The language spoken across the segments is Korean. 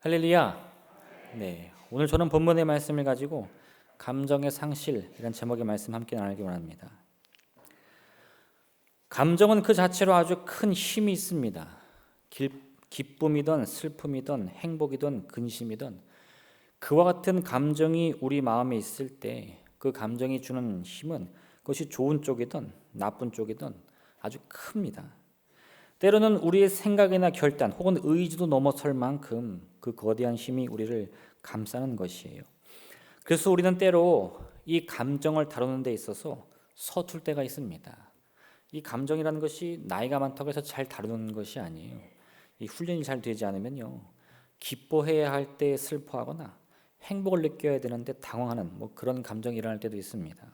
할렐루야. 네, 오늘 저는 본문의 말씀을 가지고 감정의 상실이라는 제목의 말씀 함께 나누기 원합니다. 감정은 그 자체로 아주 큰 힘이 있습니다. 기쁨이든 슬픔이든 행복이든 근심이든 그와 같은 감정이 우리 마음에 있을 때 그 감정이 주는 힘은 그것이 좋은 쪽이든 나쁜 쪽이든 아주 큽니다. 때로는 우리의 생각이나 결단 혹은 의지도 넘어설 만큼 그 거대한 힘이 우리를 감싸는 것이에요. 그래서 우리는 때로 이 감정을 다루는 데 있어서 서툴 때가 있습니다. 이 감정이라는 것이 나이가 많다고 해서 잘 다루는 것이 아니에요. 이 훈련이 잘 되지 않으면요, 기뻐해야 할 때 슬퍼하거나 행복을 느껴야 되는데 당황하는 그런 감정이 일어날 때도 있습니다.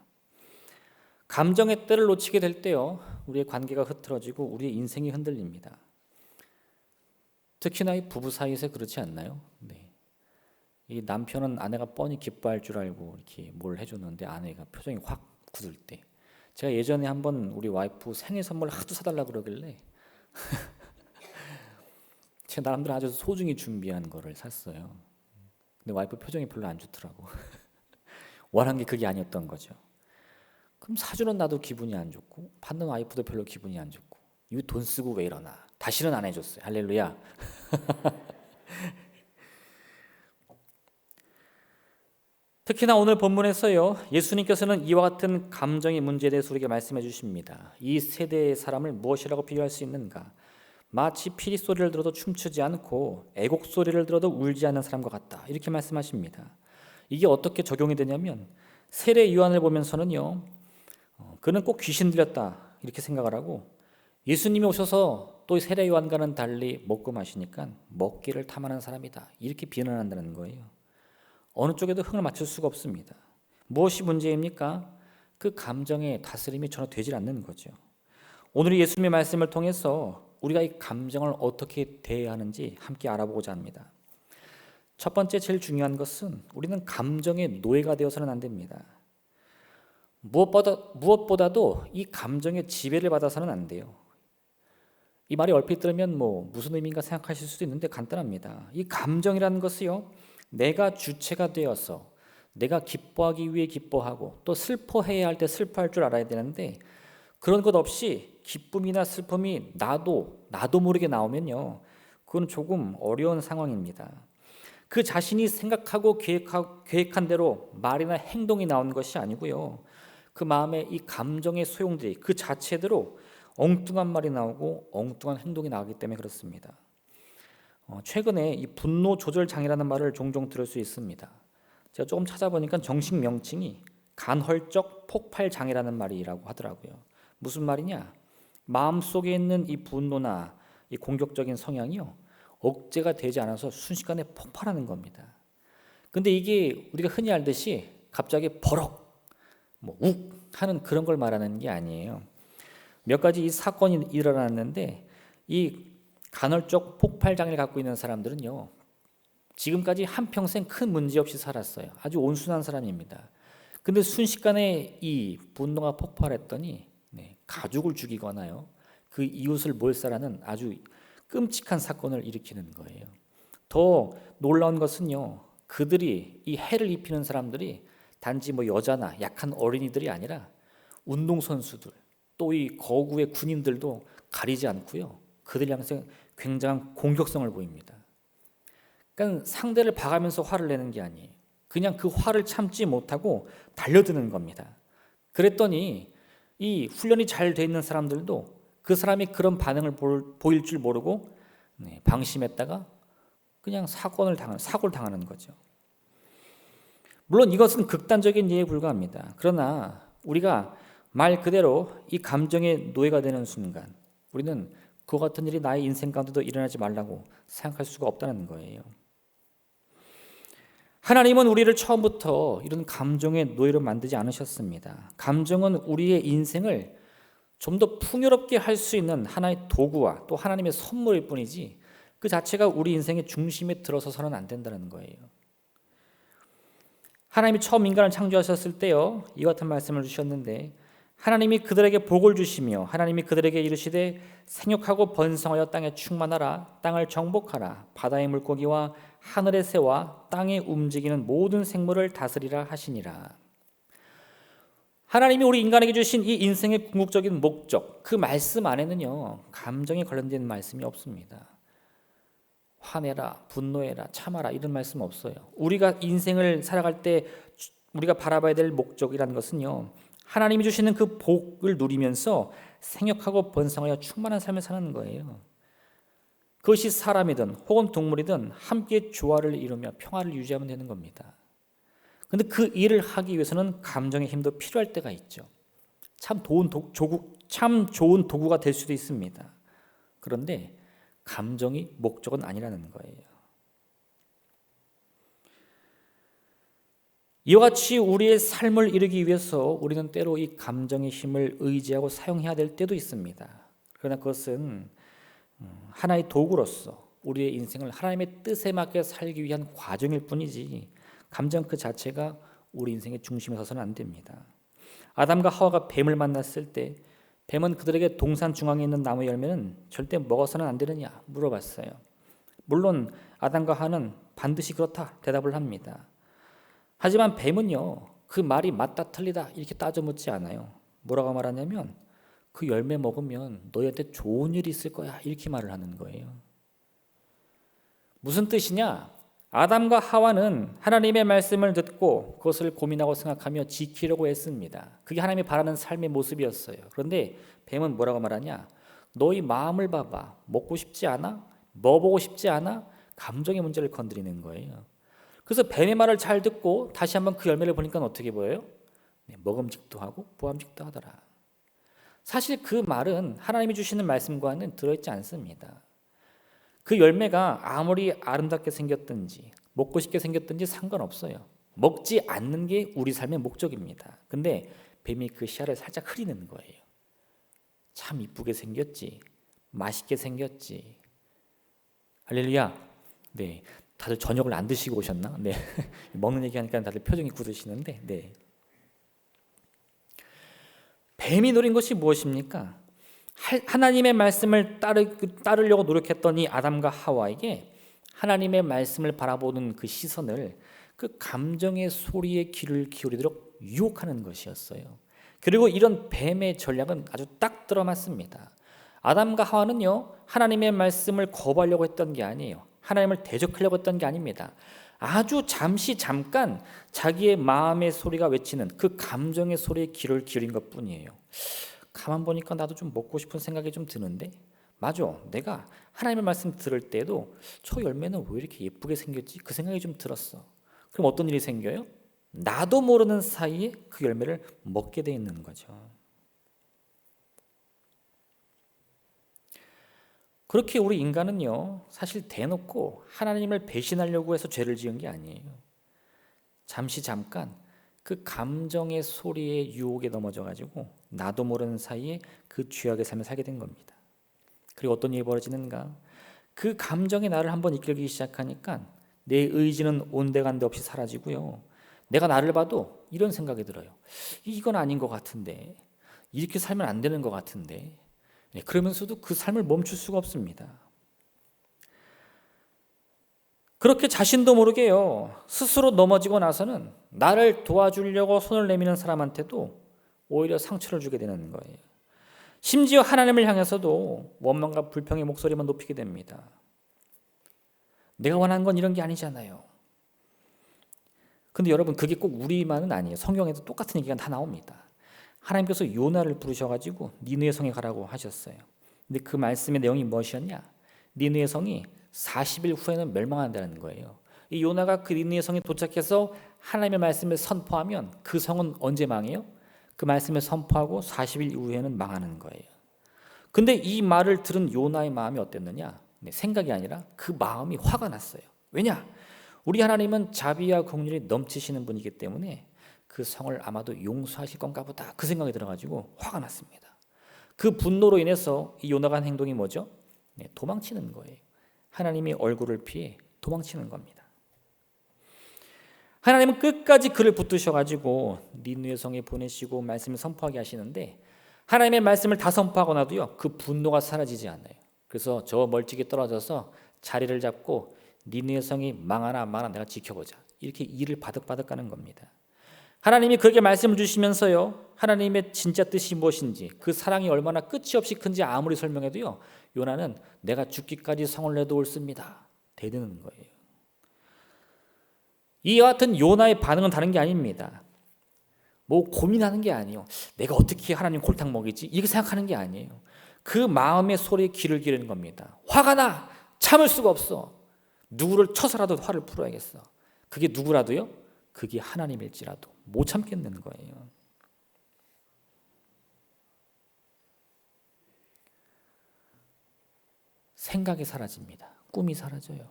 감정의 때를 놓치게 될 때요, 우리의 관계가 흐트러지고 우리의 인생이 흔들립니다. 특히나 이 부부 사이에서 그렇지 않나요? 네. 이 남편은 아내가 뻔히 기뻐할 줄 알고 이렇게 뭘 해줬는데 아내가 표정이 확 굳을 때, 제가 예전에 한번 우리 와이프 생일 선물 하도 사달라 그러길래 제가 나름대로 아주 소중히 준비한 거를 샀어요. 근데 와이프 표정이 별로 안 좋더라고. 원한 게 그게 아니었던 거죠. 그럼 사주는 나도 기분이 안 좋고 받는 와이프도 별로 기분이 안 좋고, 이 돈 쓰고 왜 이러나, 다시는 안 해줬어요. 할렐루야. 특히나 오늘 본문에서요, 예수님께서는 이와 같은 감정의 문제에 대해서 우리에게 말씀해 주십니다. 이 세대의 사람을 무엇이라고 비유할 수 있는가? 마치 피리 소리를 들어도 춤추지 않고 애곡 소리를 들어도 울지 않는 사람과 같다, 이렇게 말씀하십니다. 이게 어떻게 적용이 되냐면, 세례 요한을 보면서는요, 그는 꼭 귀신 들렸다 이렇게 생각을 하고, 예수님이 오셔서 또 세례 요한과는 달리 먹고 마시니까 먹기를 탐하는 사람이다 이렇게 비난한다는 거예요. 어느 쪽에도 흥을 맞출 수가 없습니다. 무엇이 문제입니까? 그 감정의 다스림이 전혀 되질 않는 거죠. 오늘 예수님의 말씀을 통해서 우리가 이 감정을 어떻게 대해야 하는지 함께 알아보고자 합니다. 첫 번째 제일 중요한 것은 우리는 감정의 노예가 되어서는 안 됩니다. 무엇보다도 이 감정의 지배를 받아서는 안 돼요. 이 말이 얼핏 들으면 무슨 의미인가 생각하실 수도 있는데 간단합니다. 이 감정이라는 것이요, 내가 주체가 되어서 내가 기뻐하기 위해 기뻐하고 또 슬퍼해야 할 때 슬퍼할 줄 알아야 되는데, 그런 것 없이 기쁨이나 슬픔이 나도 모르게 나오면요, 그건 조금 어려운 상황입니다. 그 자신이 생각하고 계획한 대로 말이나 행동이 나오는 것이 아니고요, 그 마음에 이 감정의 소용들이 그 자체대로 엉뚱한 말이 나오고 엉뚱한 행동이 나오기 때문에 그렇습니다. 최근에 이 분노 조절 장애라는 말을 종종 들을 수 있습니다. 제가 조금 찾아보니까 정식 명칭이 간헐적 폭발 장애라는 말이라고 하더라고요. 무슨 말이냐? 마음속에 있는 이 분노나 이 공격적인 성향이요, 억제가 되지 않아서 순식간에 폭발하는 겁니다. 근데 이게 우리가 흔히 알듯이 갑자기 버럭 욱 하는 그런 걸 말하는 게 아니에요. 몇 가지 이 사건이 일어났는데, 이 간헐적 폭발 장애를 갖고 있는 사람들은요, 지금까지 한평생 큰 문제 없이 살았어요. 아주 온순한 사람입니다. 근데 순식간에 이 분노가 폭발했더니 가족을 죽이거나요, 그 이웃을 몰살하는 아주 끔찍한 사건을 일으키는 거예요. 더 놀라운 것은요, 그들이 이 해를 입히는 사람들이 단지 여자나 약한 어린이들이 아니라 운동선수들, 또 이 거구의 군인들도 가리지 않고요, 그들 향해서 굉장한 공격성을 보입니다. 그러니까 상대를 봐가면서 화를 내는 게 아니에요. 그냥 그 화를 참지 못하고 달려드는 겁니다. 그랬더니 이 훈련이 잘 돼 있는 사람들도 그 사람이 그런 반응을 보일 줄 모르고 방심했다가 그냥 사고를 당하는 거죠. 물론 이것은 극단적인 예에 불과합니다. 그러나 우리가 말 그대로 이 감정의 노예가 되는 순간, 우리는 그와 같은 일이 나의 인생 가운데도 일어나지 말라고 생각할 수가 없다는 거예요. 하나님은 우리를 처음부터 이런 감정의 노예로 만들지 않으셨습니다. 감정은 우리의 인생을 좀 더 풍요롭게 할 수 있는 하나의 도구와 또 하나님의 선물일 뿐이지, 그 자체가 우리 인생의 중심에 들어서서는 안 된다는 거예요. 하나님이 처음 인간을 창조하셨을 때요, 이 같은 말씀을 주셨는데, 하나님이 그들에게 복을 주시며 하나님이 그들에게 이르시되 생육하고 번성하여 땅에 충만하라. 땅을 정복하라. 바다의 물고기와 하늘의 새와 땅에 움직이는 모든 생물을 다스리라 하시니라. 하나님이 우리 인간에게 주신 이 인생의 궁극적인 목적, 그 말씀 안에는요, 감정에 관련된 말씀이 없습니다. 화내라, 분노해라, 참아라 이런 말씀 없어요. 우리가 인생을 살아갈 때 우리가 바라봐야 될 목적이라는 것은요, 하나님이 주시는 그 복을 누리면서 생육하고 번성하여 충만한 삶을 사는 거예요. 그것이 사람이든 혹은 동물이든 함께 조화를 이루며 평화를 유지하면 되는 겁니다. 그런데 그 일을 하기 위해서는 감정의 힘도 필요할 때가 있죠. 참 좋은 도구가 될 수도 있습니다. 그런데 감정이 목적은 아니라는 거예요. 이와 같이 우리의 삶을 이루기 위해서 우리는 때로 이 감정의 힘을 의지하고 사용해야 될 때도 있습니다. 그러나 그것은 하나의 도구로서 우리의 인생을 하나님의 뜻에 맞게 살기 위한 과정일 뿐이지 감정 그 자체가 우리 인생의 중심에 서서는 안 됩니다. 아담과 하와가 뱀을 만났을 때 뱀은 그들에게 동산 중앙에 있는 나무 열매는 절대 먹어서는 안 되느냐 물어봤어요. 물론 아담과 하와는 반드시 그렇다 대답을 합니다. 하지만 뱀은요, 그 말이 맞다 틀리다 이렇게 따져 묻지 않아요. 뭐라고 말하냐면 그 열매 먹으면 너희한테 좋은 일이 있을 거야 이렇게 말을 하는 거예요. 무슨 뜻이냐? 아담과 하와는 하나님의 말씀을 듣고 그것을 고민하고 생각하며 지키려고 했습니다. 그게 하나님이 바라는 삶의 모습이었어요. 그런데 뱀은 뭐라고 말하냐? 너희 마음을 봐봐. 먹고 싶지 않아? 먹어보고 싶지 않아? 감정의 문제를 건드리는 거예요. 그래서 뱀의 말을 잘 듣고 다시 한번 그 열매를 보니까 어떻게 보여요? 먹음직도 하고 보암직도 하더라. 사실 그 말은 하나님이 주시는 말씀과는 들어있지 않습니다. 그 열매가 아무리 아름답게 생겼든지 먹고 싶게 생겼든지 상관없어요. 먹지 않는 게 우리 삶의 목적입니다. 근데 뱀이 그 시야를 살짝 흐리는 거예요. 참 이쁘게 생겼지, 맛있게 생겼지. 할렐루야. 네, 다들 저녁을 안 드시고 오셨나? 네, 먹는 얘기하니까 다들 표정이 굳으시는데, 네. 뱀이 노린 것이 무엇입니까? 하나님의 말씀을 따르려고 노력했던 이 아담과 하와에게 하나님의 말씀을 바라보는 그 시선을 그 감정의 소리에 귀를 기울이도록 유혹하는 것이었어요. 그리고 이런 뱀의 전략은 아주 딱 들어맞습니다. 아담과 하와는요, 하나님의 말씀을 거부하려고 했던 게 아니에요. 하나님을 대적하려고 했던 게 아닙니다. 아주 잠깐 자기의 마음의 소리가 외치는 그 감정의 소리에 귀를 기울인 것뿐이에요. 가만 보니까 나도 좀 먹고 싶은 생각이 좀 드는데, 맞아, 내가 하나님의 말씀 들을 때도 저 열매는 왜 이렇게 예쁘게 생겼지? 그 생각이 좀 들었어. 그럼 어떤 일이 생겨요? 나도 모르는 사이에 그 열매를 먹게 돼 있는 거죠. 그렇게 우리 인간은요, 사실 대놓고 하나님을 배신하려고 해서 죄를 지은 게 아니에요. 잠깐 그 감정의 소리에 유혹에 넘어져 가지고 나도 모르는 사이에 그 죄악의 삶을 살게 된 겁니다. 그리고 어떤 일이 벌어지는가? 그 감정이 나를 한번 이끌기 시작하니까 내 의지는 온데간데 없이 사라지고요. 내가 나를 봐도 이런 생각이 들어요. 이건 아닌 것 같은데, 이렇게 살면 안 되는 것 같은데, 그러면서도 그 삶을 멈출 수가 없습니다. 그렇게 자신도 모르게요, 스스로 넘어지고 나서는 나를 도와주려고 손을 내미는 사람한테도 오히려 상처를 주게 되는 거예요. 심지어 하나님을 향해서도 원망과 불평의 목소리만 높이게 됩니다. 내가 원하는 건 이런 게 아니잖아요. 근데 여러분, 그게 꼭 우리만은 아니에요. 성경에도 똑같은 얘기가 다 나옵니다. 하나님께서 요나를 부르셔가지고 니느웨 성에 가라고 하셨어요. 근데 그 말씀의 내용이 무엇이었냐? 니느웨 성이 40일 후에는 멸망한다는 거예요. 이 요나가 그 니느웨 성에 도착해서 하나님의 말씀을 선포하면 그 성은 언제 망해요? 그 말씀을 선포하고 40일 이후에는 망하는 거예요. 근데 이 말을 들은 요나의 마음이 어땠느냐? 생각이 아니라 그 마음이 화가 났어요. 왜냐? 우리 하나님은 자비와 긍휼이 넘치시는 분이기 때문에 그 성을 아마도 용서하실 건가 보다, 그 생각이 들어가지고 화가 났습니다. 그 분노로 인해서 이 요나가 한 행동이 뭐죠? 도망치는 거예요. 하나님의 얼굴을 피해 도망치는 겁니다. 하나님은 끝까지 그를 붙드셔가지고 니느웨 성에 보내시고 말씀을 선포하게 하시는데 하나님의 말씀을 다 선포하고 나도요 그 분노가 사라지지 않아요. 그래서 저 멀찍이 떨어져서 자리를 잡고 니느웨 성이 망하나 내가 지켜보자 이렇게 이를 바득바득 가는 겁니다. 하나님이 그에게 말씀을 주시면서요 하나님의 진짜 뜻이 무엇인지 그 사랑이 얼마나 끝이 없이 큰지 아무리 설명해도요 요나는 내가 죽기까지 성을 내도 옳습니다 대드는 거예요. 이와 같은 요나의 반응은 다른 게 아닙니다. 뭐 고민하는 게 아니에요. 내가 어떻게 하나님 골탕 먹이지 이렇게 생각하는 게 아니에요. 그 마음의 소리에 귀를 기르는 겁니다. 화가 나 참을 수가 없어. 누구를 쳐서라도 화를 풀어야겠어. 그게 누구라도요 그게 하나님일지라도 못 참겠는 거예요. 생각이 사라집니다. 꿈이 사라져요.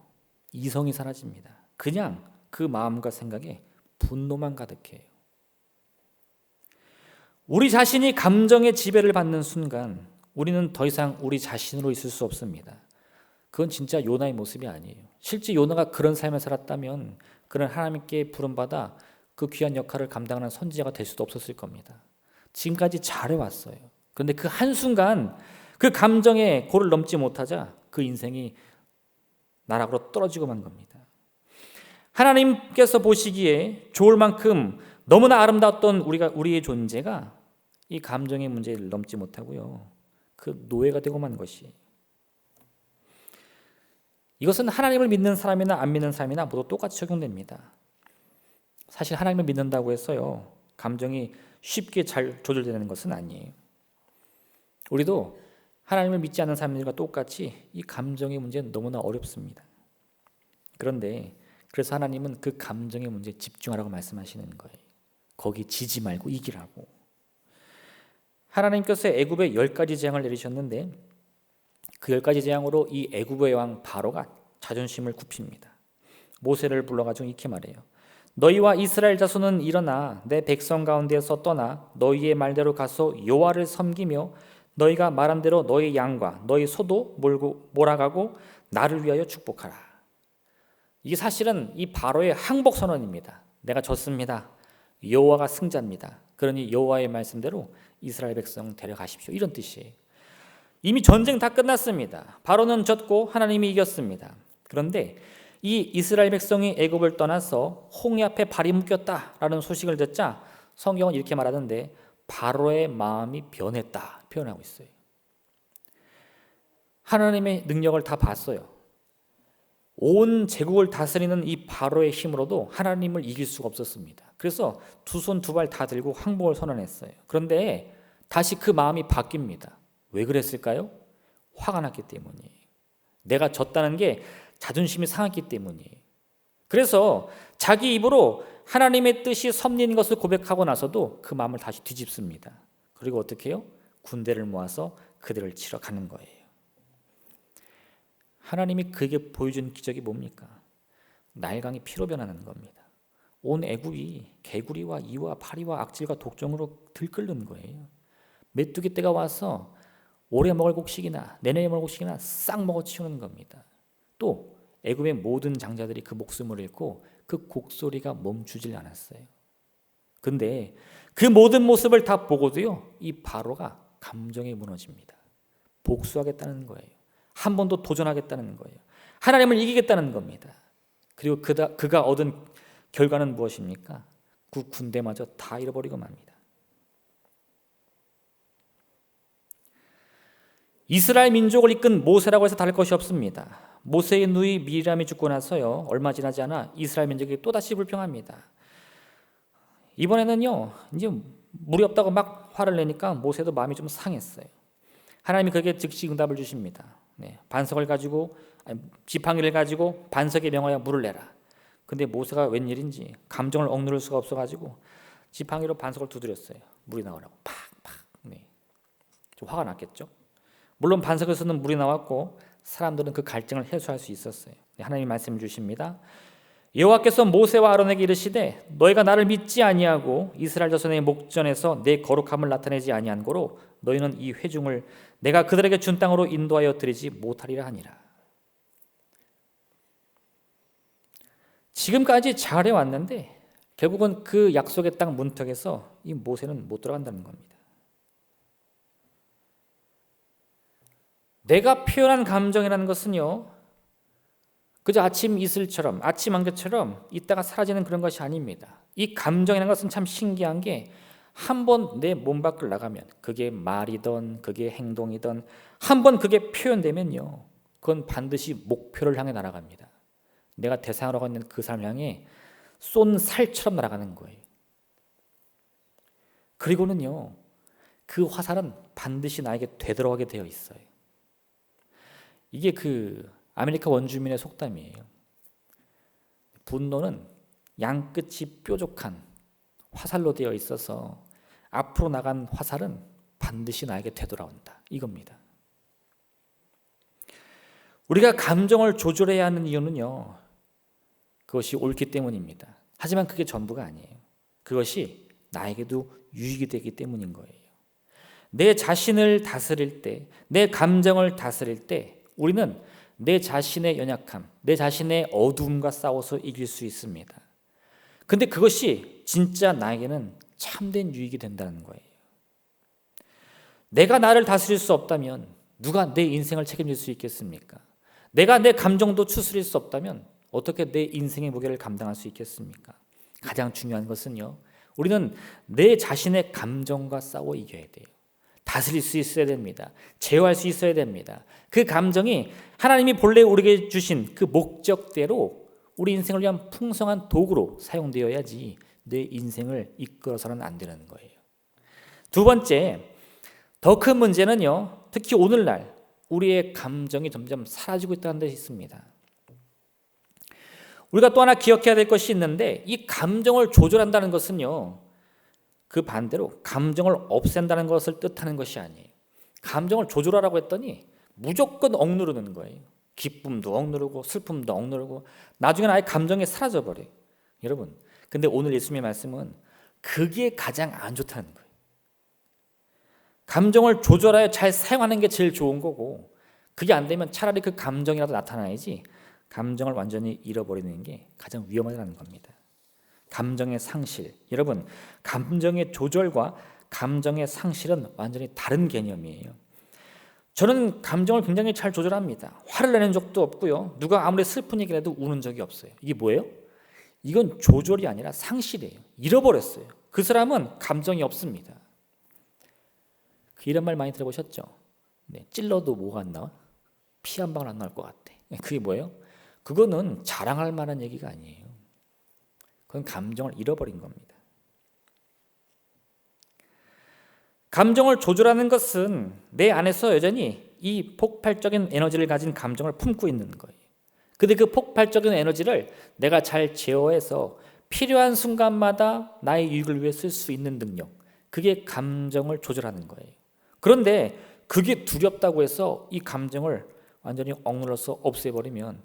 이성이 사라집니다. 그냥 그 마음과 생각에 분노만 가득해요. 우리 자신이 감정의 지배를 받는 순간 우리는 더 이상 우리 자신으로 있을 수 없습니다. 그건 진짜 요나의 모습이 아니에요. 실제 요나가 그런 삶을 살았다면 그는 하나님께 부름받아 그 귀한 역할을 감당하는 선지자가 될 수도 없었을 겁니다. 지금까지 잘해왔어요. 그런데 그 한순간 그 감정의 고를 넘지 못하자 그 인생이 나락으로 떨어지고 만 겁니다. 하나님께서 보시기에 좋을 만큼 너무나 아름다웠던 우리의 존재가 이 감정의 문제를 넘지 못하고요. 그 노예가 되고 만 것이. 이것은 하나님을 믿는 사람이나 안 믿는 사람이나 모두 똑같이 적용됩니다. 사실 하나님을 믿는다고 해서요. 감정이 쉽게 잘 조절되는 것은 아니에요. 우리도 하나님을 믿지 않는 사람들과 똑같이 이 감정의 문제는 너무나 어렵습니다. 그런데 그래서 하나님은 그 감정의 문제에 집중하라고 말씀하시는 거예요. 거기 지지 말고 이기라고. 하나님께서 애굽에 10가지 재앙을 내리셨는데 그 10가지 재앙으로 이 애굽의 왕 바로가 자존심을 굽힙니다. 모세를 불러가지고 이렇게 말해요. 너희와 이스라엘 자손은 일어나 내 백성 가운데에서 떠나 너희의 말대로 가서 여호와를 섬기며 너희가 말한 대로 너희 양과 너희 소도 몰아가고 나를 위하여 축복하라. 이게 사실은 이 바로의 항복 선언입니다. 내가 졌습니다. 여호와가 승자입니다. 그러니 여호와의 말씀대로 이스라엘 백성 데려가십시오. 이런 뜻이에요. 이미 전쟁 다 끝났습니다. 바로는 졌고 하나님이 이겼습니다. 그런데 이 이스라엘 백성이 애굽을 떠나서 홍해 앞에 발이 묶였다라는 소식을 듣자 성경은 이렇게 말하던데 바로의 마음이 변했다 표현하고 있어요. 하나님의 능력을 다 봤어요. 온 제국을 다스리는 이 바로의 힘으로도 하나님을 이길 수가 없었습니다. 그래서 두 손 두 발 다 들고 항복을 선언했어요. 그런데 다시 그 마음이 바뀝니다. 왜 그랬을까요? 화가 났기 때문이에요. 내가 졌다는 게 자존심이 상했기 때문이에요. 그래서 자기 입으로 하나님의 뜻이 섭리인 것을 고백하고 나서도 그 마음을 다시 뒤집습니다. 그리고 어떻게 해요? 군대를 모아서 그들을 치러 가는 거예요. 하나님이 그에게 보여준 기적이 뭡니까? 나일강이 피로 변하는 겁니다. 온 애굽이 개구리와 이와 파리와 악질과 독종으로 들끓는 거예요. 메뚜기 떼가 와서 올해 먹을 곡식이나 내년에 먹을 곡식이나 싹 먹어치우는 겁니다. 또 애굽의 모든 장자들이 그 목숨을 잃고 그 곡소리가 멈추질 않았어요. 근데 그 모든 모습을 다 보고도요, 이 바로가 감정이 무너집니다. 복수하겠다는 거예요. 한 번 더 도전하겠다는 거예요. 하나님을 이기겠다는 겁니다. 그리고 그가 얻은 결과는 무엇입니까? 그 군대마저 다 잃어버리고 맙니다. 이스라엘 민족을 이끈 모세라고 해서 다를 것이 없습니다. 모세의 누이 미리암이 죽고 나서요, 얼마 지나지 않아 이스라엘 민족이 또다시 불평합니다. 이번에는요, 이제 물이 없다고 막 화를 내니까 모세도 마음이 좀 상했어요. 하나님이 그에게 즉시 응답을 주십니다. 반석을 가지고 지팡이를 가지고 반석에 명하여 물을 내라. 근데 모세가 웬일인지 감정을 억누를 수가 없어가지고 지팡이로 반석을 두드렸어요. 물이 나오라고 팍팍. 좀 화가 났겠죠. 물론 반석에서는 물이 나왔고 사람들은 그 갈증을 해소할 수 있었어요. 하나님이 말씀을 주십니다. 여호와께서 모세와 아론에게 이르시되 너희가 나를 믿지 아니하고 이스라엘 자손의 목전에서 내 거룩함을 나타내지 아니한 고로 너희는 이 회중을 내가 그들에게 준 땅으로 인도하여 드리지 못하리라 하니라. 지금까지 잘해왔는데 결국은 그 약속의 땅 문턱에서 이 모세는 못 들어간다는 겁니다. 내가 표현한 감정이라는 것은요, 그저 아침 이슬처럼, 아침 안개처럼 있다가 사라지는 그런 것이 아닙니다. 이 감정이라는 것은 참 신기한 게 한 번 내 몸 밖을 나가면, 그게 말이든 그게 행동이든 한 번 그게 표현되면요, 그건 반드시 목표를 향해 날아갑니다. 내가 대상으로 하고 있는 그 사람을 향해 쏜 살처럼 날아가는 거예요. 그리고는요, 그 화살은 반드시 나에게 되돌아오게 되어 있어요. 이게 그 아메리카 원주민의 속담이에요. 분노는 양끝이 뾰족한 화살로 되어 있어서 앞으로 나간 화살은 반드시 나에게 되돌아온다, 이겁니다. 우리가 감정을 조절해야 하는 이유는요, 그것이 옳기 때문입니다. 하지만 그게 전부가 아니에요. 그것이 나에게도 유익이 되기 때문인 거예요. 내 자신을 다스릴 때, 내 감정을 다스릴 때 우리는 내 자신의 연약함, 내 자신의 어두움과 싸워서 이길 수 있습니다. 근데 그것이 진짜 나에게는 참된 유익이 된다는 거예요. 내가 나를 다스릴 수 없다면 누가 내 인생을 책임질 수 있겠습니까? 내가 내 감정도 추스릴 수 없다면 어떻게 내 인생의 무게를 감당할 수 있겠습니까? 가장 중요한 것은요, 우리는 내 자신의 감정과 싸워 이겨야 돼요. 다스릴 수 있어야 됩니다. 제어할 수 있어야 됩니다. 그 감정이 하나님이 본래 우리에게 주신 그 목적대로 우리 인생을 위한 풍성한 도구로 사용되어야지 내 인생을 이끌어서는 안 되는 거예요. 두 번째, 더 큰 문제는요, 특히 오늘날 우리의 감정이 점점 사라지고 있다는 데 있습니다. 우리가 또 하나 기억해야 될 것이 있는데, 이 감정을 조절한다는 것은요, 그 반대로 감정을 없앤다는 것을 뜻하는 것이 아니에요. 감정을 조절하라고 했더니 무조건 억누르는 거예요. 기쁨도 억누르고 슬픔도 억누르고 나중에는 아예 감정이 사라져 버려요. 여러분, 근데 오늘 예수님의 말씀은 그게 가장 안 좋다는 거예요. 감정을 조절하여 잘 사용하는 게 제일 좋은 거고, 그게 안 되면 차라리 그 감정이라도 나타나야지 감정을 완전히 잃어버리는 게 가장 위험하다는 겁니다. 감정의 상실, 여러분, 감정의 조절과 감정의 상실은 완전히 다른 개념이에요. 저는 감정을 굉장히 잘 조절합니다. 화를 내는 적도 없고요, 누가 아무리 슬픈 얘기를 해도 우는 적이 없어요. 이게 뭐예요? 이건 조절이 아니라 상실이에요. 잃어버렸어요. 그 사람은 감정이 없습니다. 이런 말 많이 들어보셨죠? 네, 찔러도 뭐가 안 나와? 피 한 방울 안 나올 것 같아. 그게 뭐예요? 그거는 자랑할 만한 얘기가 아니에요. 그건 감정을 잃어버린 겁니다. 감정을 조절하는 것은 내 안에서 여전히 이 폭발적인 에너지를 가진 감정을 품고 있는 거예요. 근데 그 폭발적인 에너지를 내가 잘 제어해서 필요한 순간마다 나의 유익을 위해 쓸 수 있는 능력, 그게 감정을 조절하는 거예요. 그런데 그게 두렵다고 해서 이 감정을 완전히 억눌러서 없애버리면,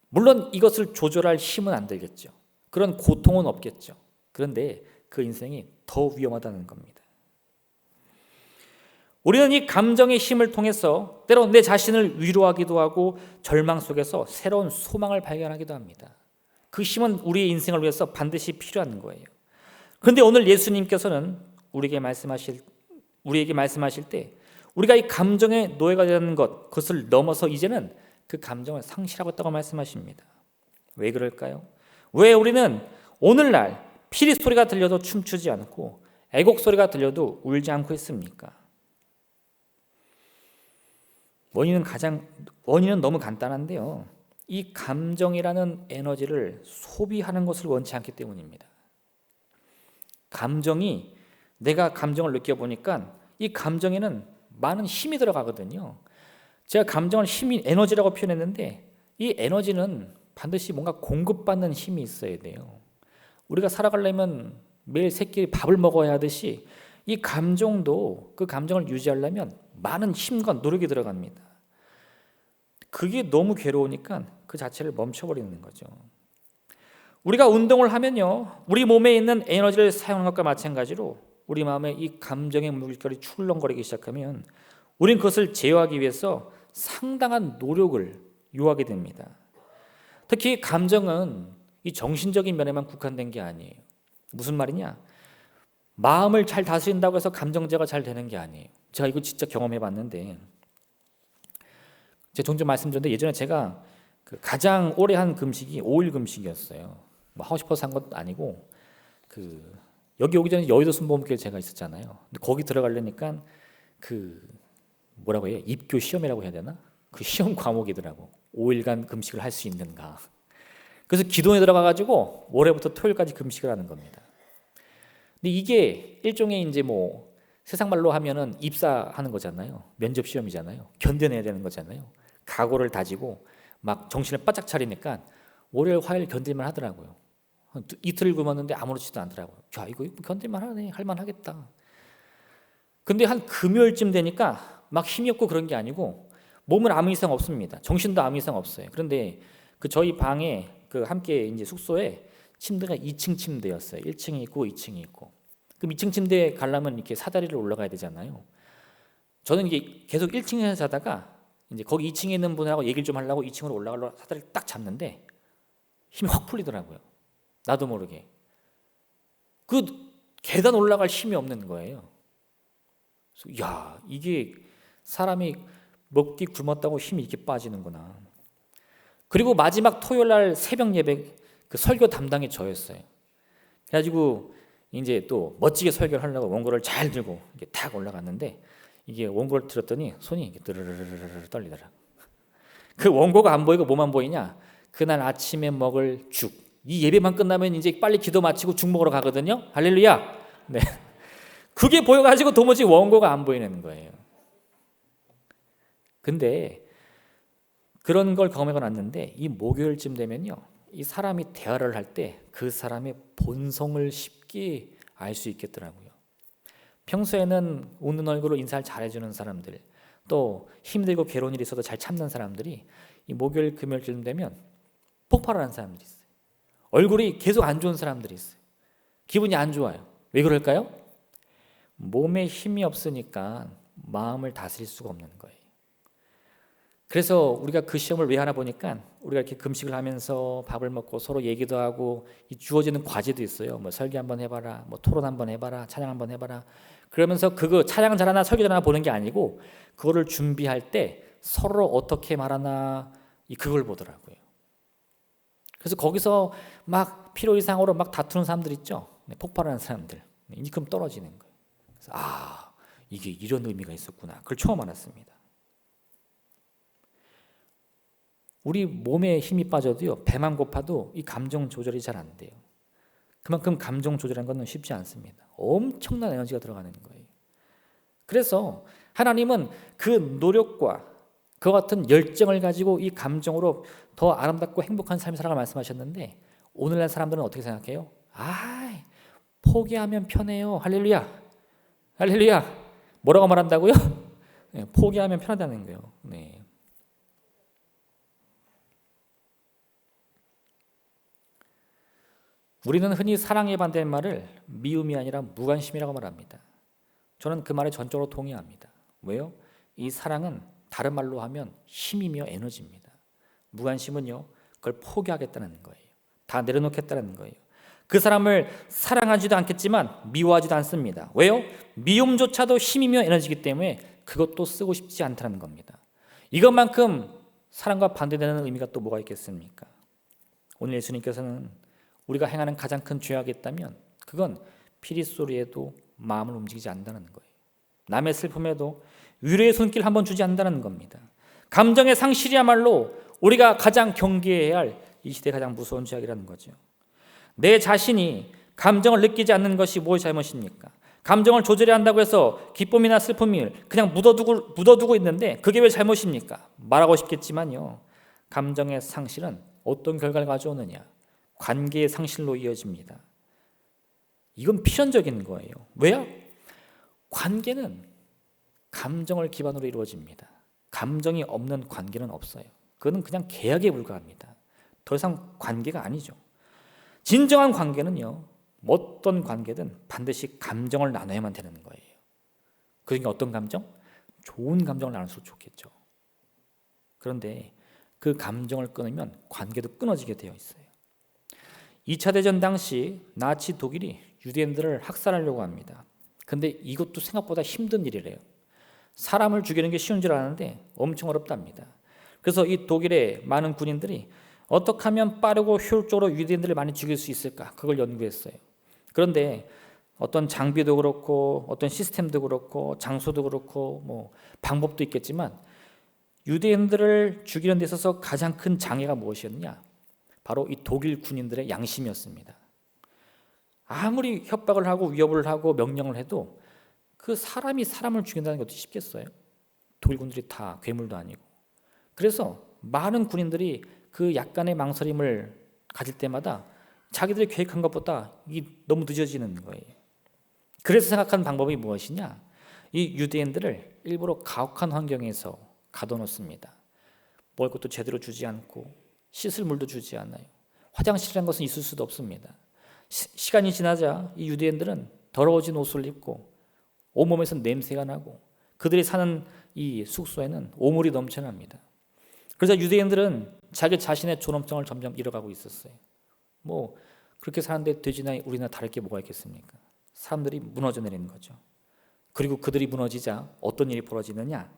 물론 이것을 조절할 힘은 안 들겠죠. 그런 고통은 없겠죠. 그런데 그 인생이 더 위험하다는 겁니다. 우리는 이 감정의 힘을 통해서 때로 내 자신을 위로하기도 하고 절망 속에서 새로운 소망을 발견하기도 합니다. 그 힘은 우리의 인생을 위해서 반드시 필요한 거예요. 그런데 오늘 예수님께서는 우리에게 말씀하실 때 우리가 이 감정의 노예가 되는 것, 그것을 넘어서 이제는 그 감정을 상실하고 있다고 말씀하십니다. 왜 그럴까요? 왜 우리는 오늘날 피리 소리가 들려도 춤추지 않고 애곡 소리가 들려도 울지 않고 있습니까? 원인은 너무 간단한데요, 이 감정이라는 에너지를 소비하는 것을 원치 않기 때문입니다. 내가 감정을 느껴보니까 이 감정에는 많은 힘이 들어가거든요. 제가 감정을 에너지라고 표현했는데, 이 에너지는 반드시 뭔가 공급받는 힘이 있어야 돼요. 우리가 살아가려면 매일 세 끼 밥을 먹어야 하듯이 이 감정도, 그 감정을 유지하려면 많은 힘과 노력이 들어갑니다. 그게 너무 괴로우니까 그 자체를 멈춰버리는 거죠. 우리가 운동을 하면요, 우리 몸에 있는 에너지를 사용하는 것과 마찬가지로 우리 마음에 이 감정의 물결이 출렁거리기 시작하면 우린 그것을 제어하기 위해서 상당한 노력을 요하게 됩니다. 특히 감정은 이 정신적인 면에만 국한된 게 아니에요. 무슨 말이냐? 마음을 잘 다스린다고 해서 감정제가 잘 되는 게 아니에요. 제가 이거 진짜 경험해 봤는데, 제가 종종 말씀드렸는데 예전에 제가 그 가장 오래 한 금식이 5일 금식이었어요. 뭐 하고 싶어서 한 것도 아니고, 여기 오기 전에 여의도 순복음교회 제가 있었잖아요. 근데 거기 들어가려니까 뭐라고 해요? 입교 시험이라고 해야 되나? 그 시험 과목이더라고. 5일간 금식을 할 수 있는가? 그래서 기도에 들어가가지고 월요일부터 토요일까지 금식을 하는 겁니다. 근데 이게 일종의 이제 뭐 세상 말로 하면은 입사하는 거잖아요. 면접 시험이잖아요. 견뎌내야 되는 거잖아요. 각오를 다지고 막 정신을 바짝 차리니까 월요일, 화요일 견딜만 하더라고요. 이틀을 굶었는데 아무렇지도 않더라고요. 야, 이거 견딜만 하네. 할만 하겠다. 근데 한 금요일쯤 되니까 막 힘이 없고 그런 게 아니고 몸은 아무 이상 없습니다. 정신도 아무 이상 없어요. 그런데 저희 방에 함께 이제 숙소에 침대가 2층 침대였어요. 1층이 있고 2층이 있고. 그럼 2층 침대에 가려면 이렇게 사다리를 올라가야 되잖아요. 저는 이게 계속 1층에서 자다가 이제 거기 2층에 있는 분하고 얘기를 좀 하려고 2층으로 올라가려고 사다리를 딱 잡는데 힘이 확 풀리더라고요. 나도 모르게. 계단 올라갈 힘이 없는 거예요. 그래서 야, 이게 사람이 먹기 굶었다고 힘이 이렇게 빠지는구나. 그리고 마지막 토요일 날 새벽 예배 설교 담당이 저였어요. 그래가지고 이제 또 멋지게 설교를 하려고 원고를 잘 들고 이게 탁 올라갔는데 이게 원고를 들었더니 손이 이렇게 드르르르르 떨리더라. 그 원고가 안 보이고 뭐만 보이냐? 그날 아침에 먹을 죽. 이 예배만 끝나면 이제 빨리 기도 마치고 죽 먹으러 가거든요. 할렐루야. 네. 그게 보여가지고 도무지 원고가 안 보이는 거예요. 근데 그런 걸 경험해 왔는데 이 목요일쯤 되면요, 이 사람이 대화를 할 때 그 사람의 본성을 쉽게 알 수 있겠더라고요. 평소에는 웃는 얼굴로 인사를 잘해주는 사람들, 또 힘들고 괴로운 일이 있어도 잘 참는 사람들이 이 목요일, 금요일쯤 되면 폭발하는 사람들이 있어요. 얼굴이 계속 안 좋은 사람들이 있어요. 기분이 안 좋아요. 왜 그럴까요? 몸에 힘이 없으니까 마음을 다스릴 수가 없는 거예요. 그래서 우리가 그 시험을 왜 하나 보니까 우리가 이렇게 금식을 하면서 밥을 먹고 서로 얘기도 하고 주어지는 과제도 있어요. 뭐 설교 한번 해봐라, 뭐 토론 한번 해봐라, 찬양 한번 해봐라. 그러면서 그거 찬양 잘하나 설교 잘하나 보는 게 아니고 그거를 준비할 때 서로 어떻게 말하나 그걸 보더라고요. 그래서 거기서 막 필요 이상으로 막 다투는 사람들 있죠. 폭발하는 사람들. 이금 떨어지는 거예요. 그래서 이게 이런 의미가 있었구나. 그걸 처음 알았습니다. 우리 몸에 힘이 빠져도요, 배만 고파도 이 감정 조절이 잘 안 돼요. 그만큼 감정 조절하는 건 쉽지 않습니다. 엄청난 에너지가 들어가는 거예요. 그래서 하나님은 그 노력과 그와 같은 열정을 가지고 이 감정으로 더 아름답고 행복한 삶을 살아가 말씀하셨는데 오늘날 사람들은 어떻게 생각해요? 포기하면 편해요. 할렐루야. 할렐루야. 뭐라고 말한다고요? 네, 포기하면 편하다는 거예요. 네. 우리는 흔히 사랑에 반대는 말을 미움이 아니라 무관심이라고 말합니다. 저는 그 말에 전적으로 동의합니다. 왜요? 이 사랑은 다른 말로 하면 힘이며 에너지입니다. 무관심은요, 그걸 포기하겠다는 거예요. 다 내려놓겠다는 거예요. 그 사람을 사랑하지도 않겠지만 미워하지도 않습니다. 왜요? 미움조차도 힘이며 에너지이기 때문에 그것도 쓰고 싶지 않다는 겁니다. 이것만큼 사랑과 반대되는 의미가 또 뭐가 있겠습니까? 오늘 예수님께서는 우리가 행하는 가장 큰 죄악이 있다면 그건 피리 소리에도 마음을 움직이지 않는다는 거예요. 남의 슬픔에도 위로의 손길 한번 주지 않는다는 겁니다. 감정의 상실이야말로 우리가 가장 경계해야 할 이 시대의 가장 무서운 죄악이라는 거죠. 내 자신이 감정을 느끼지 않는 것이 무엇이 잘못입니까? 감정을 조절해야 한다고 해서 기쁨이나 슬픔을 그냥 묻어두고 있는데 그게 왜 잘못입니까? 말하고 싶겠지만요, 감정의 상실은 어떤 결과를 가져오느냐? 관계의 상실로 이어집니다. 이건 필연적인 거예요. 왜요? 관계는 감정을 기반으로 이루어집니다. 감정이 없는 관계는 없어요. 그거는 그냥 계약에 불과합니다. 더 이상 관계가 아니죠. 진정한 관계는요, 어떤 관계든 반드시 감정을 나눠야만 되는 거예요. 그게 어떤 감정? 좋은 감정을 나눌수록 좋겠죠. 그런데 그 감정을 끊으면 관계도 끊어지게 되어 있어요. 2차 대전 당시 나치 독일이 유대인들을 학살하려고 합니다. 근데 이것도 생각보다 힘든 일이래요. 사람을 죽이는 게 쉬운 줄 아는데 엄청 어렵답니다. 그래서 이 독일의 많은 군인들이 어떻게 하면 빠르고 효율적으로 유대인들을 많이 죽일 수 있을까? 그걸 연구했어요. 그런데 어떤 장비도 그렇고 어떤 시스템도 그렇고 장소도 그렇고 뭐 방법도 있겠지만 유대인들을 죽이는 데 있어서 가장 큰 장애가 무엇이었냐? 바로 이 독일 군인들의 양심이었습니다. 아무리 협박을 하고 위협을 하고 명령을 해도 그 사람이 사람을 죽인다는 것도 쉽겠어요? 독일 군들이 다 괴물도 아니고. 그래서 많은 군인들이 그 약간의 망설임을 가질 때마다 자기들이 계획한 것보다 이게 너무 늦어지는 거예요. 그래서 생각한 방법이 무엇이냐? 이 유대인들을 일부러 가혹한 환경에서 가둬놓습니다. 먹을 것도 제대로 주지 않고 씻을 물도 주지 않아요. 화장실이라는 것은 있을 수도 없습니다. 시간이 지나자 이 유대인들은 더러워진 옷을 입고 온몸에서 냄새가 나고 그들이 사는 이 숙소에는 오물이 넘쳐납니다. 그래서 유대인들은 자기 자신의 존엄성을 점점 잃어가고 있었어요. 뭐 그렇게 사는데 돼지나 우리나 다를 게 뭐가 있겠습니까? 사람들이 무너져 내리는 거죠. 그리고 그들이 무너지자 어떤 일이 벌어지느냐?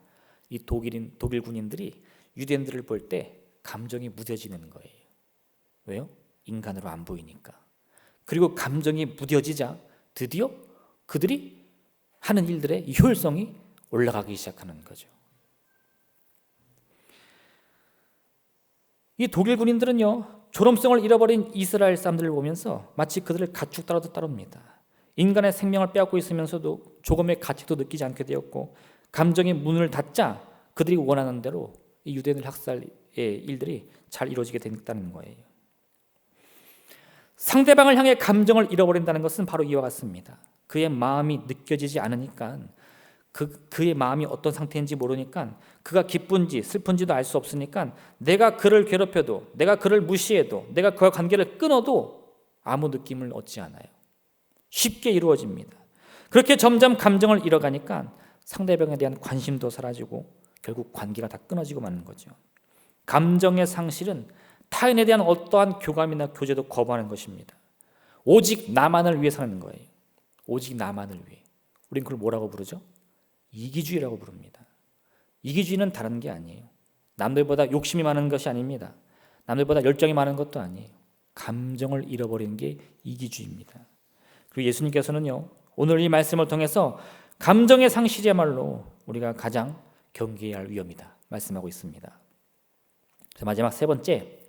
이 독일 군인들이 유대인들을 볼 때 감정이 무뎌지는 거예요. 왜요? 인간으로 안 보이니까. 그리고 감정이 무뎌지자 드디어 그들이 하는 일들의 이 효율성이 올라가기 시작하는 거죠. 이 독일 군인들은요, 존엄성을 잃어버린 이스라엘 사람들을 보면서 마치 그들을 가축 따라도 따릅니다. 인간의 생명을 빼앗고 있으면서도 조금의 가치도 느끼지 않게 되었고 감정의 문을 닫자 그들이 원하는 대로 이 유대인을 학살의 일들이 잘 이루어지게 됐다는 거예요. 상대방을 향해 감정을 잃어버린다는 것은 바로 이와 같습니다. 그의 마음이 느껴지지 않으니까 그의 마음이 어떤 상태인지 모르니까 그가 기쁜지 슬픈지도 알 수 없으니까 내가 그를 괴롭혀도 내가 그를 무시해도 내가 그와 관계를 끊어도 아무 느낌을 얻지 않아요. 쉽게 이루어집니다. 그렇게 점점 감정을 잃어가니까 상대방에 대한 관심도 사라지고 결국 관계가 다 끊어지고 마는 거죠. 감정의 상실은 타인에 대한 어떠한 교감이나 교제도 거부하는 것입니다. 오직 나만을 위해 사는 거예요. 오직 나만을 위해. 우린 그걸 뭐라고 부르죠? 이기주의라고 부릅니다. 이기주의는 다른 게 아니에요. 남들보다 욕심이 많은 것이 아닙니다. 남들보다 열정이 많은 것도 아니에요. 감정을 잃어버리는 게 이기주의입니다. 그리고 예수님께서는요, 오늘 이 말씀을 통해서 감정의 상실이야말로 우리가 가장 경계해야 할 위험이다 말씀하고 있습니다. 마지막 세 번째,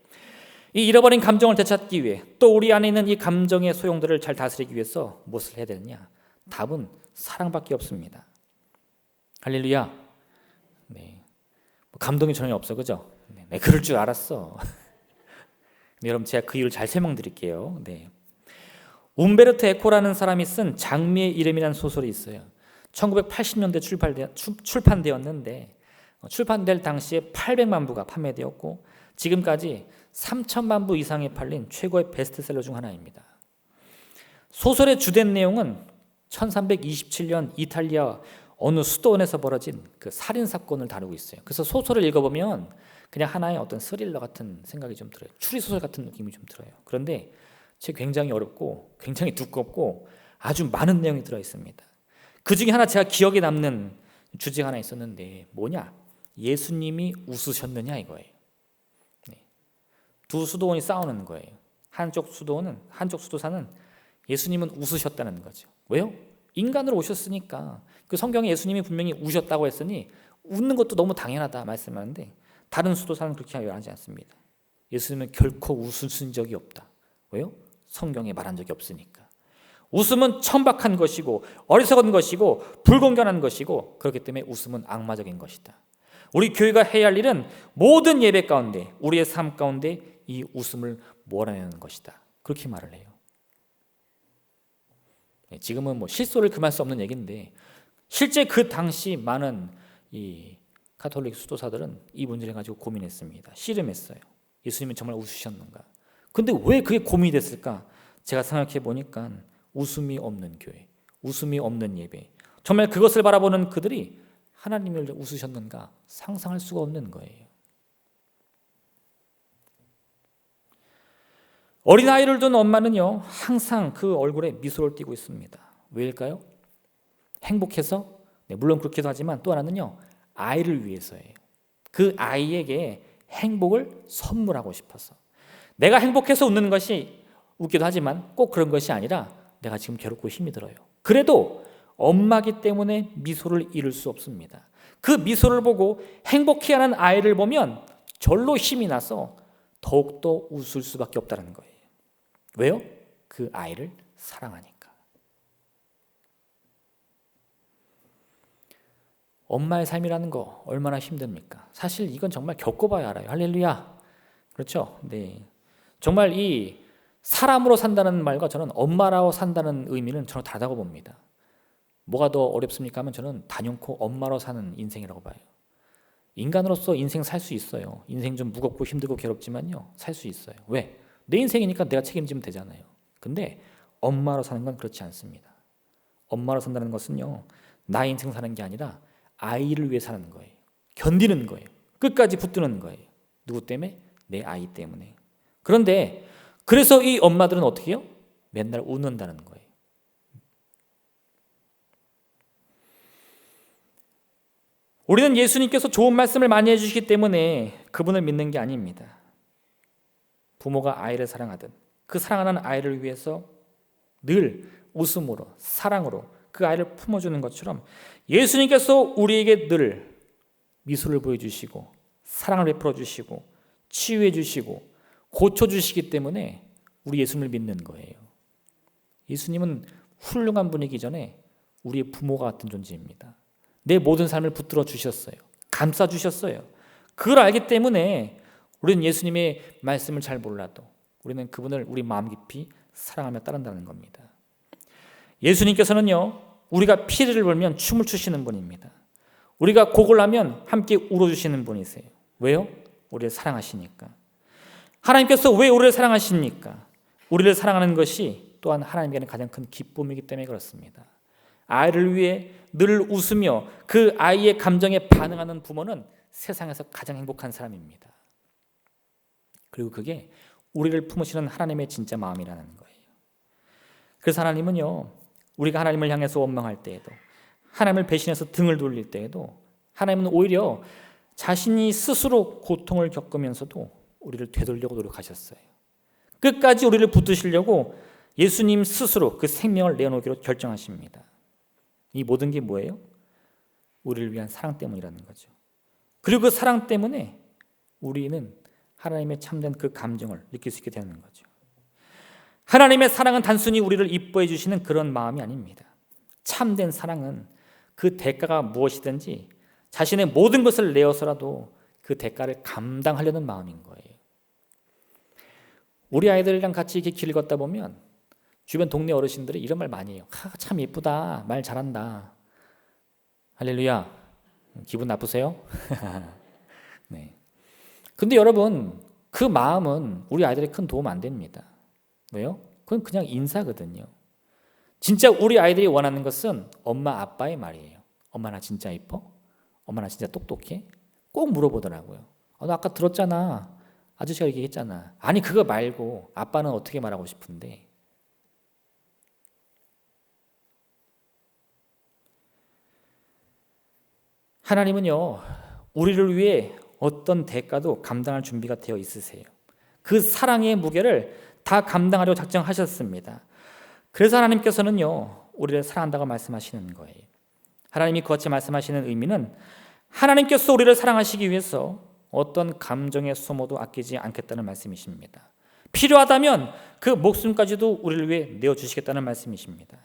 이 잃어버린 감정을 되찾기 위해 또 우리 안에 있는 이 감정의 소용들을 잘 다스리기 위해서 무엇을 해야 되느냐? 답은 사랑밖에 없습니다. 할렐루야. 네, 감동이 전혀 없어, 그죠? 네, 그럴 줄 알았어. 여러분, 제가 그 이유를 잘 설명드릴게요. 네. 움베르토 에코라는 사람이 쓴 장미의 이름이라는 소설이 있어요. 1980년대 출판되었는데 출판될 당시에 800만 부가 판매되었고 지금까지 3천만 부 이상이 팔린 최고의 베스트셀러 중 하나입니다. 소설의 주된 내용은 1327년 이탈리아 어느 수도원에서 벌어진 그 살인 사건을 다루고 있어요. 그래서 소설을 읽어보면 그냥 하나의 어떤 스릴러 같은 생각이 좀 들어요. 추리 소설 같은 느낌이 좀 들어요. 그런데 책 굉장히 어렵고 굉장히 두껍고 아주 많은 내용이 들어 있습니다. 그 중에 하나 제가 기억에 남는 주제가 하나 있었는데 뭐냐? 예수님이 웃으셨느냐 이거예요. 네. 두 수도원이 싸우는 거예요. 한쪽 수도사는 예수님은 웃으셨다는 거죠. 왜요? 인간으로 오셨으니까. 그 성경에 예수님이 분명히 우셨다고 했으니 웃는 것도 너무 당연하다 말씀하는데 다른 수도사는 그렇게 하지 않습니다. 예수님은 결코 웃으신 적이 없다. 왜요? 성경에 말한 적이 없으니까. 웃음은 천박한 것이고 어리석은 것이고 불공견한 것이고 그렇기 때문에 웃음은 악마적인 것이다. 우리 교회가 해야 할 일은 모든 예배 가운데 우리의 삶 가운데 이 웃음을 몰아내는 것이다. 그렇게 말을 해요. 지금은 뭐 실소를 금할 수 없는 얘기인데 실제 그 당시 많은 이 가톨릭 수도사들은 이 문제를 가지고 고민했습니다. 씨름했어요. 예수님은 정말 웃으셨는가? 근데 왜 그게 고민이 됐을까? 제가 생각해 보니까 웃음이 없는 교회, 웃음이 없는 예배, 정말 그것을 바라보는 그들이 하나님을 웃으셨는가 상상할 수가 없는 거예요. 어린아이를 둔 엄마는요, 항상 그 얼굴에 미소를 띠고 있습니다. 왜일까요? 행복해서? 네, 물론 그렇기도 하지만 또 하나는요, 아이를 위해서예요. 그 아이에게 행복을 선물하고 싶어서. 내가 행복해서 웃는 것이 웃기도 하지만 꼭 그런 것이 아니라 내가 지금 괴롭고 힘이 들어요. 그래도 엄마기 때문에 미소를 잃을 수 없습니다. 그 미소를 보고 행복해하는 아이를 보면 절로 힘이 나서 더욱더 웃을 수밖에 없다는 거예요. 왜요? 그 아이를 사랑하니까. 엄마의 삶이라는 거 얼마나 힘듭니까? 사실 이건 정말 겪어봐야 알아요. 할렐루야. 그렇죠? 네. 정말 이 사람으로 산다는 말과 저는 엄마라고 산다는 의미는 저는 다르다고 봅니다. 뭐가 더 어렵습니까? 하면 저는 단연코 엄마로 사는 인생이라고 봐요. 인간으로서 인생 살 수 있어요. 인생 좀 무겁고 힘들고 괴롭지만요, 살 수 있어요. 왜? 내 인생이니까 내가 책임지면 되잖아요. 근데 엄마로 사는 건 그렇지 않습니다. 엄마로 산다는 것은요, 나의 인생 사는 게 아니라 아이를 위해 사는 거예요. 견디는 거예요. 끝까지 붙드는 거예요. 누구 때문에? 내 아이 때문에. 그런데 그래서 이 엄마들은 어떻게 해요? 맨날 웃는다는 거예요. 우리는 예수님께서 좋은 말씀을 많이 해주시기 때문에 그분을 믿는 게 아닙니다. 부모가 아이를 사랑하듯 그 사랑하는 아이를 위해서 늘 웃음으로 사랑으로 그 아이를 품어주는 것처럼 예수님께서 우리에게 늘 미소를 보여주시고 사랑을 베풀어 주시고 치유해 주시고 고쳐주시기 때문에 우리 예수님을 믿는 거예요. 예수님은 훌륭한 분이기 전에 우리의 부모가 같은 존재입니다. 내 모든 삶을 붙들어 주셨어요. 감싸 주셨어요. 그걸 알기 때문에 우리는 예수님의 말씀을 잘 몰라도 우리는 그분을 우리 마음 깊이 사랑하며 따른다는 겁니다. 예수님께서는요, 우리가 피를 벌면 춤을 추시는 분입니다. 우리가 곡을 하면 함께 울어주시는 분이세요. 왜요? 우리를 사랑하시니까. 하나님께서 왜 우리를 사랑하십니까? 우리를 사랑하는 것이 또한 하나님께는 가장 큰 기쁨이기 때문에 그렇습니다. 아이를 위해 늘 웃으며 그 아이의 감정에 반응하는 부모는 세상에서 가장 행복한 사람입니다. 그리고 그게 우리를 품으시는 하나님의 진짜 마음이라는 거예요. 그래서 하나님은요, 우리가 하나님을 향해서 원망할 때에도, 하나님을 배신해서 등을 돌릴 때에도 하나님은 오히려 자신이 스스로 고통을 겪으면서도 우리를 되돌리려고 노력하셨어요. 끝까지 우리를 붙드시려고 예수님 스스로 그 생명을 내어놓기로 결정하십니다. 이 모든 게 뭐예요? 우리를 위한 사랑 때문이라는 거죠. 그리고 그 사랑 때문에 우리는 하나님의 참된 그 감정을 느낄 수 있게 되는 거죠. 하나님의 사랑은 단순히 우리를 이뻐해 주시는 그런 마음이 아닙니다. 참된 사랑은 그 대가가 무엇이든지 자신의 모든 것을 내어서라도 그 대가를 감당하려는 마음인 거예요. 우리 아이들이랑 같이 이렇게 길 걷다 보면 주변 동네 어르신들이 이런 말 많이 해요. 참 예쁘다. 말 잘한다. 할렐루야. 기분 나쁘세요? 네. 근데 여러분, 그 마음은 우리 아이들에 큰 도움 안 됩니다. 왜요? 그건 그냥 인사거든요. 진짜 우리 아이들이 원하는 것은 엄마 아빠의 말이에요. 엄마 나 진짜 이뻐? 엄마 나 진짜 똑똑해? 꼭 물어보더라고요. 너 아까 들었잖아. 아저씨가 얘기했잖아. 아니 그거 말고 아빠는 어떻게 말하고 싶은데? 하나님은요, 우리를 위해 어떤 대가도 감당할 준비가 되어 있으세요. 그 사랑의 무게를 다 감당하려고 작정하셨습니다. 그래서 하나님께서는요, 우리를 사랑한다고 말씀하시는 거예요. 하나님이 그같이 말씀하시는 의미는 하나님께서 우리를 사랑하시기 위해서 어떤 감정의 소모도 아끼지 않겠다는 말씀이십니다. 필요하다면 그 목숨까지도 우리를 위해 내어주시겠다는 말씀이십니다.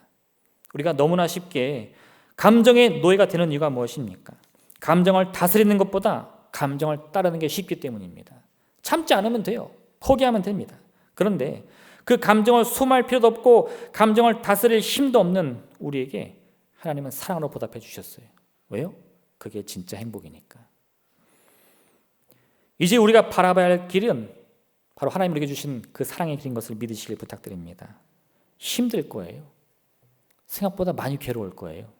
우리가 너무나 쉽게 감정의 노예가 되는 이유가 무엇입니까? 감정을 다스리는 것보다 감정을 따르는 게 쉽기 때문입니다. 참지 않으면 돼요. 포기하면 됩니다. 그런데 그 감정을 소모할 필요도 없고 감정을 다스릴 힘도 없는 우리에게 하나님은 사랑으로 보답해 주셨어요. 왜요? 그게 진짜 행복이니까. 이제 우리가 바라봐야 할 길은 바로 하나님 우리에게 주신 그 사랑의 길인 것을 믿으시길 부탁드립니다. 힘들 거예요. 생각보다 많이 괴로울 거예요.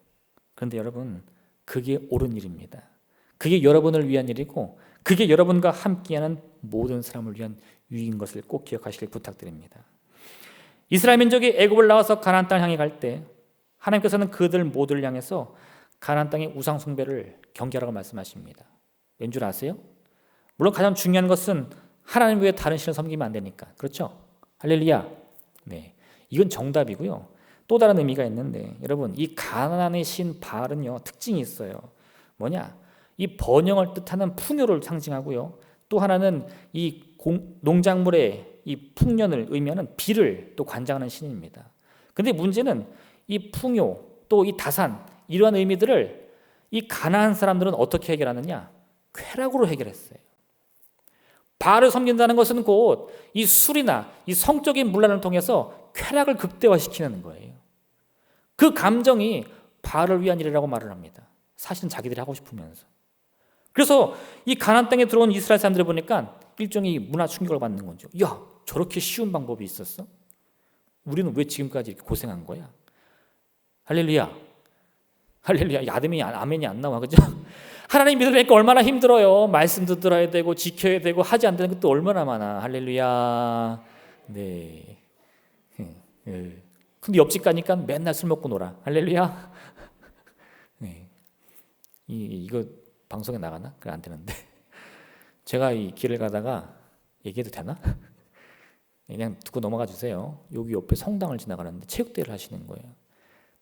그런데 여러분, 그게 옳은 일입니다. 그게 여러분을 위한 일이고 그게 여러분과 함께하는 모든 사람을 위한 유익인 것을 꼭 기억하시길 부탁드립니다. 이스라엘 민족이 애굽을 나와서 가나안 땅을 향해 갈 때 하나님께서는 그들 모두를 향해서 가나안 땅의 우상 숭배를 경계하라고 말씀하십니다. 왠 줄 아세요? 물론 가장 중요한 것은 하나님 외에 다른 신을 섬기면 안 되니까. 그렇죠? 할렐루야. 네, 이건 정답이고요. 또 다른 의미가 있는데 여러분, 이 가나안의 신 바알은요 특징이 있어요. 뭐냐? 이 번영을 뜻하는 풍요를 상징하고요. 또 하나는 이 농작물의 이 풍년을 의미하는 비를 또 관장하는 신입니다. 근데 문제는 이 풍요 또 이 다산 이러한 의미들을 이 가나안 사람들은 어떻게 해결하느냐? 쾌락으로 해결했어요. 바알을 섬긴다는 것은 곧 이 술이나 이 성적인 문란을 통해서 쾌락을 극대화시키는 거예요. 그 감정이 바알을 위한 일이라고 말을 합니다. 사실은 자기들이 하고 싶으면서. 그래서 이 가나안 땅에 들어온 이스라엘 사람들을 보니까 일종의 문화 충격을 받는 거죠. 야, 저렇게 쉬운 방법이 있었어? 우리는 왜 지금까지 이렇게 고생한 거야? 할렐루야. 할렐루야. 아멘이 안 나와. 그죠? 하나님 믿으려니까 얼마나 힘들어요. 말씀도 들어야 되고 지켜야 되고 하지 않는 것도 얼마나 많아. 할렐루야. 네. 근데 옆집 가니까 맨날 술 먹고 놀아. 할렐루야. 네. 이거 방송에 나가나? 그래 안 되는데. 제가 이 길을 가다가 얘기해도 되나? 그냥 듣고 넘어가 주세요. 여기 옆에 성당을 지나가는데 체육대회를 하시는 거예요.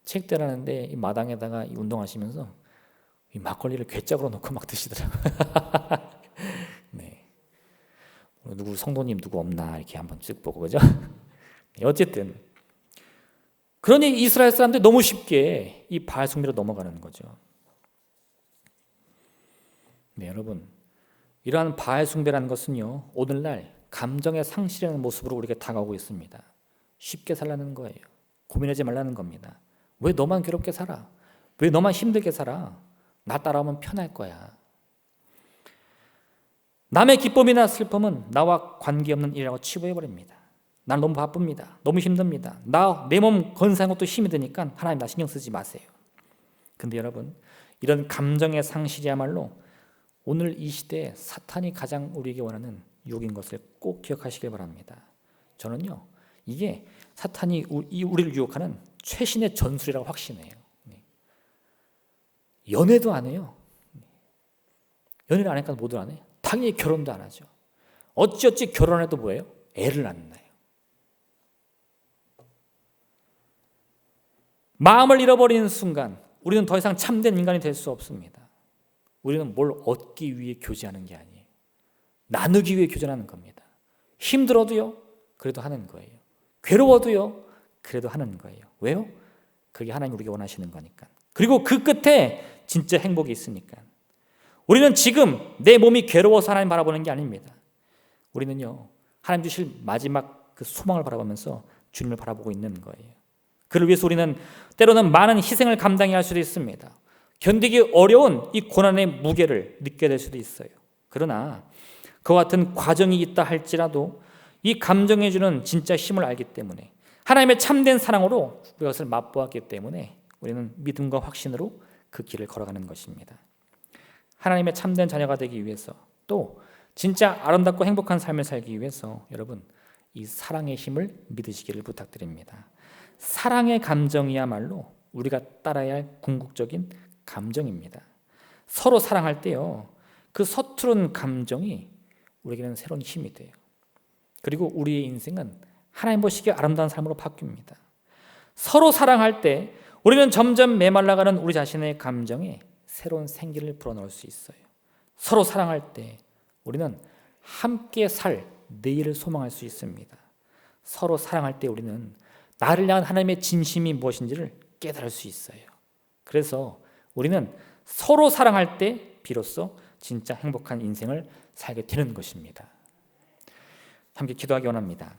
체육대회를 하는데 이 마당에다가 운동하시면서 이 막걸리를 괴짝으로 넣고 막 드시더라고요. 네. 누구 성도님 누구 없나 이렇게 한번 쭉 보고 그죠? 어쨌든 그러니 이스라엘 사람들이 너무 쉽게 이 바알 숭배로 넘어가는 거죠. 네, 여러분, 이러한 바알 숭배라는 것은요 오늘날 감정의 상실이라는 모습으로 우리에게 다가오고 있습니다. 쉽게 살라는 거예요. 고민하지 말라는 겁니다. 왜 너만 괴롭게 살아? 왜 너만 힘들게 살아? 나 따라오면 편할 거야. 남의 기쁨이나 슬픔은 나와 관계없는 일이라고 치부해버립니다. 난 너무 바쁩니다. 너무 힘듭니다. 내 몸 건사한 것도 힘이 드니까 하나님 나 신경 쓰지 마세요. 근데 여러분, 이런 감정의 상실이야말로 오늘 이 시대에 사탄이 가장 우리에게 원하는 유혹인 것을 꼭 기억하시길 바랍니다. 저는요, 이게 사탄이 우리를 유혹하는 최신의 전술이라고 확신해요. 연애도 안 해요. 연애를 안 하니까 뭐도 안 해. 당연히 결혼도 안 하죠. 어찌어찌 결혼해도 뭐예요? 애를 안 낳아요. 마음을 잃어버리는 순간 우리는 더 이상 참된 인간이 될 수 없습니다. 우리는 뭘 얻기 위해 교제하는 게 아니에요. 나누기 위해 교제하는 겁니다. 힘들어도요, 그래도 하는 거예요. 괴로워도요, 그래도 하는 거예요. 왜요? 그게 하나님 우리에게 원하시는 거니까. 그리고 그 끝에 진짜 행복이 있으니까. 우리는 지금 내 몸이 괴로워서 하나님 바라보는 게 아닙니다. 우리는요, 하나님 주실 마지막 그 소망을 바라보면서 주님을 바라보고 있는 거예요. 그를 위해서 우리는 때로는 많은 희생을 감당해야 할 수도 있습니다. 견디기 어려운 이 고난의 무게를 느껴야 될 수도 있어요. 그러나 그와 같은 과정이 있다 할지라도 이 감정에 주는 진짜 힘을 알기 때문에 하나님의 참된 사랑으로 우리가 그것을 맛보았기 때문에 우리는 믿음과 확신으로 그 길을 걸어가는 것입니다. 하나님의 참된 자녀가 되기 위해서 또 진짜 아름답고 행복한 삶을 살기 위해서 여러분 이 사랑의 힘을 믿으시기를 부탁드립니다. 사랑의 감정이야말로 우리가 따라야 할 궁극적인 감정입니다. 서로 사랑할 때요, 그 서투른 감정이 우리에게는 새로운 힘이 돼요. 그리고 우리의 인생은 하나님 보시기에 아름다운 삶으로 바뀝니다. 서로 사랑할 때 우리는 점점 메말라가는 우리 자신의 감정에 새로운 생기를 불어넣을 수 있어요. 서로 사랑할 때 우리는 함께 살 내일을 소망할 수 있습니다. 서로 사랑할 때 우리는 나를 향한 하나님의 진심이 무엇인지를 깨달을 수 있어요. 그래서 우리는 서로 사랑할 때 비로소 진짜 행복한 인생을 살게 되는 것입니다. 함께 기도하기 원합니다.